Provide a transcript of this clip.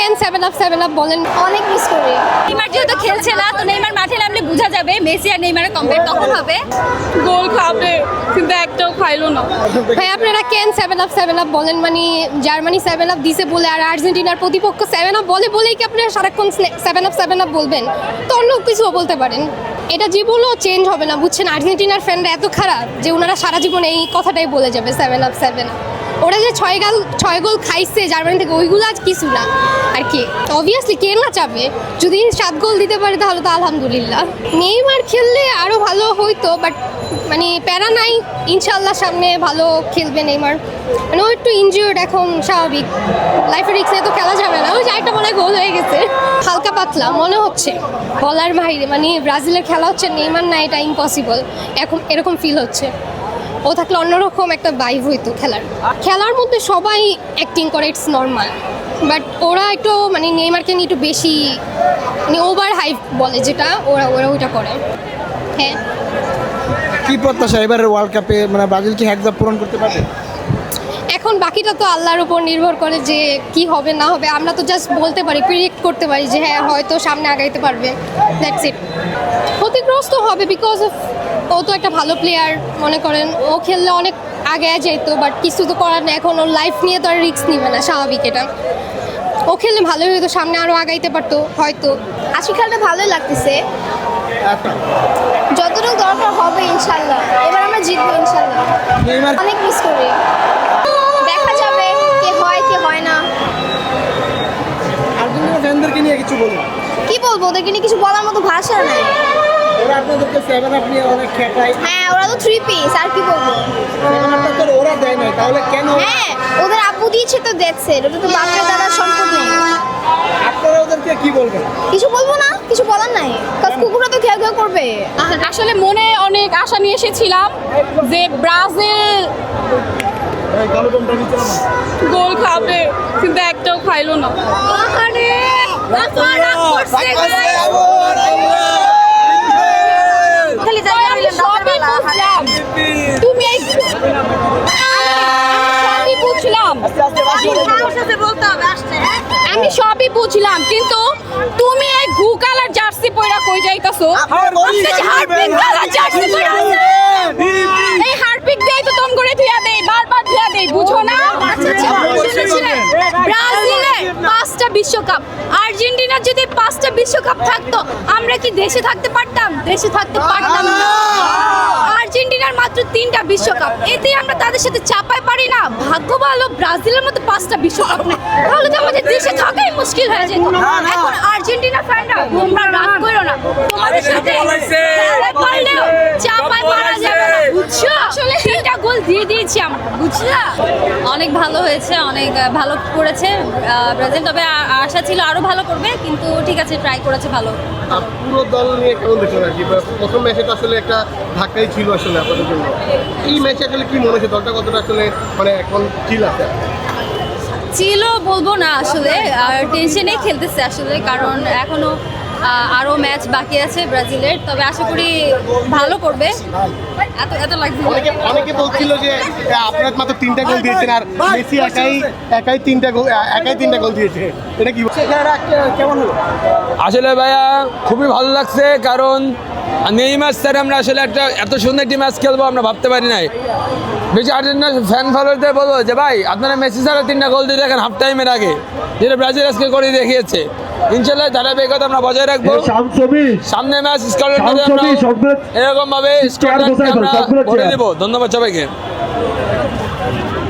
কেন 7 আপ বলেন, অনেক মিস করি। নেইমার যেহেতু খেলছে না, তো নেইমার মাঠে নামলে বোঝা যাবে মেসি আর নেইমারের কম্পেয়ার তখন হবে। গোল খাবে কিন্তু একটাও খাইলো না। ভাই আপনারা কেন 7 আপ বলেন, মানে জার্মানি 7 আপ দিছে বলে আর আর্জেন্টিনার প্রতিপক্ষ 7 আপ বলেই কি আপনারা সারাক্ষণ 7 আপ বলবেন? তো অন্য কিছুও বলতে পারেন। এটা জীবনও চেঞ্জ হবে না, বুঝছেন? আর্জেন্টিনার ফ্যানরা এত খারাপ যে ওনারা সারা জীবন এই কথাটাই বলে যাবে 7 আপ। ওরা যে 6 গোল খাইছে জার্মানি থেকে, ওইগুলো আজ কিছু না আর কি। অবভিয়াসলি কে না চাবে, যদি 7 গোল দিতে পারে তাহলে তো আলহামদুলিল্লাহ। নেইমার খেললে আরও ভালো হইতো, বাট মানে প্যারা নাই, ইনশাল্লাহ সামনে ভালো খেলবে নেইমার। মানে ও একটু ইনজিওর্ড এখন, স্বাভাবিক। লাইফের রিক্সে তো খেলা যাবে না। ওই যে একটা মনে গোল হয়ে গেছে, হালকা পাতলা মনে হচ্ছে বলার বাইরে। মানে ব্রাজিলের খেলা হচ্ছে, নেইমার না, এটা ইম্পসিবল এখন এরকম ফিল হচ্ছে। ও থাকলে অন্যরকম একটা ভাইব হইতো খেলার মধ্যে সবাই অ্যাক্টিং করে, ইটস নর্মাল। বাট ওরা একটু মানে নেইমারকে নিয়ে একটু বেশি মানে ওভার হাইপ বলে, যেটা ওরা ওইটা করে। হ্যাঁ, কি প্রত্যাশা এবারের ওয়ার্ল্ড কাপে, মানে ব্রাজিল কি হ্যাকজাব পূরণ করতে পারবে? এখন বাকিটা তো আল্লাহর উপর নির্ভর করে যে কি হবে না হবে। আমরা তো জাস্ট বলতে পারি, প্রিডিক্ট করতে পারি যে হ্যাঁ হয়তো সামনে আগাইতে পারবে, দ্যাটস ইট। ক্ষতিগ্রস্ত হবে বিকজ অফ ও তো একটা ভালো প্লেয়ার, মনে করেন ও খেললে অনেক আগে যেত, বাট কিছু তো করার নেই। এখন ওর লাইফ নিয়ে তো আর রিস্ক নিবে না, স্বাভাবিক এটা। ও খেললে ভালোই হতো, সামনে আরও আগাইতে পারতো হয়তো। আজকে খেলাটা ভালোই লাগতেছে, যতটুকু দরকার হবে ইনশাল্লাহ। এবার আমরা জিতবো ইনশাল্লাহ। নেইমার অনেক মিস করি, দেখা যাবে কে হয় কে হয় না। আর্জেন্টিনা ফ্যানদেরকে নিয়ে কিছু বলুন। কি বলবো, ওদেরকে নিয়ে কিছু বলার মতো ভাষা নাই। ওরা আপনাদেরকে 7 আপ নিয়ে অনেক খেপায়। হ্যাঁ, ওরা তো 3 পিস, আর কি বলবো। 7 আপটা তো ওরা দেয় না, তাহলে কেন? হ্যাঁ, ওদের আব্বু দিয়েছে তো, দেখছে ওটা তো বাপের দাদার সম্পদ নেই। আপনারা ওদেরকে কি বলবেন? কিছু বলবো না, কিছু বলার নাই, কারণ কুকুররা তো খেয়া করবে। আসলে মনে অনেক আশা নিয়ে এসেছিলাম যে ব্রাজিল গোল খাবে কিন্তু একটাও খাইলো না। তুমি আমি সবই বুঝলাম, কিন্তু তুমি এই গু কালার জার্সি পয়রা কই যাইতাছো? এই হারপিক দেই তো তোম করে ধুইয়া দেই, বারবার ধুইয়া দেই, বুঝো না? ব্রাজিলে 5টা বিশ্বকাপ, আর্জেন্টিনার যদি 5টা বিশ্বকাপ থাকতো, আমরা কি দেশে থাকতে পারতাম? দেশে থাকতে পারতাম না। আর্জেন্টিনার মাত্র 3টা বিশ্বকাপ, এতে আমরা তাদের সাথে চাপাই পারি না। ভাগ্য ভালো ব্রাজিলের মতো 5টা বিশ্বকাপ নেই, তাহলে তো আমাদের দেশে থাকাই মুশকিল হয়ে যেত। এখন আর্জেন্টিনা ফ্যানরা, তোমরা রাগ করো না, তোমাদের সাথে পারলেও চাপাই পারা যাবে না, বুঝছো? আসলে 3টা গোল দিয়ে দিয়েছি আমরা, বুঝলা? অনেক ভালো হয়েছে, অনেক ভালো করেছে ব্রাজিল। তবে আশা ছিল আরো ভালো করবে, কিন্তু ঠিক আছে, ট্রাই করেছে ভালো। পুরো দল নিয়ে কেমন দেখলেন আর কি? প্রথম ম্যাচে তো আসলে একটা ধাক্কাই ছিল আসলে আপনাদের জন্য। এই ম্যাচে আসলে কি মনে হচ্ছে, দলটা কতটা আসলে মানে এখন চিল আছে? ছিল বলবো না আসলে, আর টেনশনে খেলতেছে আসলে, কারণ এখনো আরো ম্যাচ বাকি আছে ব্রাজিলের। তবে আশা করি ভালো করবে। এত লাগবে। অনেকে বলছিল যে আপনারা মাত্র 3টা গোল দিয়েছেন আর মেসি একাই 3টা গোল দিয়েছে, এটা কি কেমন হলো? আসলে ভাইয়া খুবই ভালো লাগছে, কারণ নেইমার স্যার আমরা আসলে একটা এত সুন্দর একটি ম্যাচ খেলবো আমরা ভাবতে পারি নাই। বেশি আর্জেন্টিনার ফ্যান ফলোয়ারদের বলবো যে ভাই আপনারা মেসি ছাড়া 3টা গোল দিয়ে দেখেন হাফ টাইমের আগে, যেটা ব্রাজিল আজকে করে দেখিয়েছে। ইনশাল্লাহ ধারাবাহিকতা আমরা বজায় রাখবো। সামনে ম্যাচ স্কটল্যান্ডে আমরা এরকম ভাবে স্কটল্যান্ডকে আমরা করে দেবো। ধন্যবাদ সবাইকে।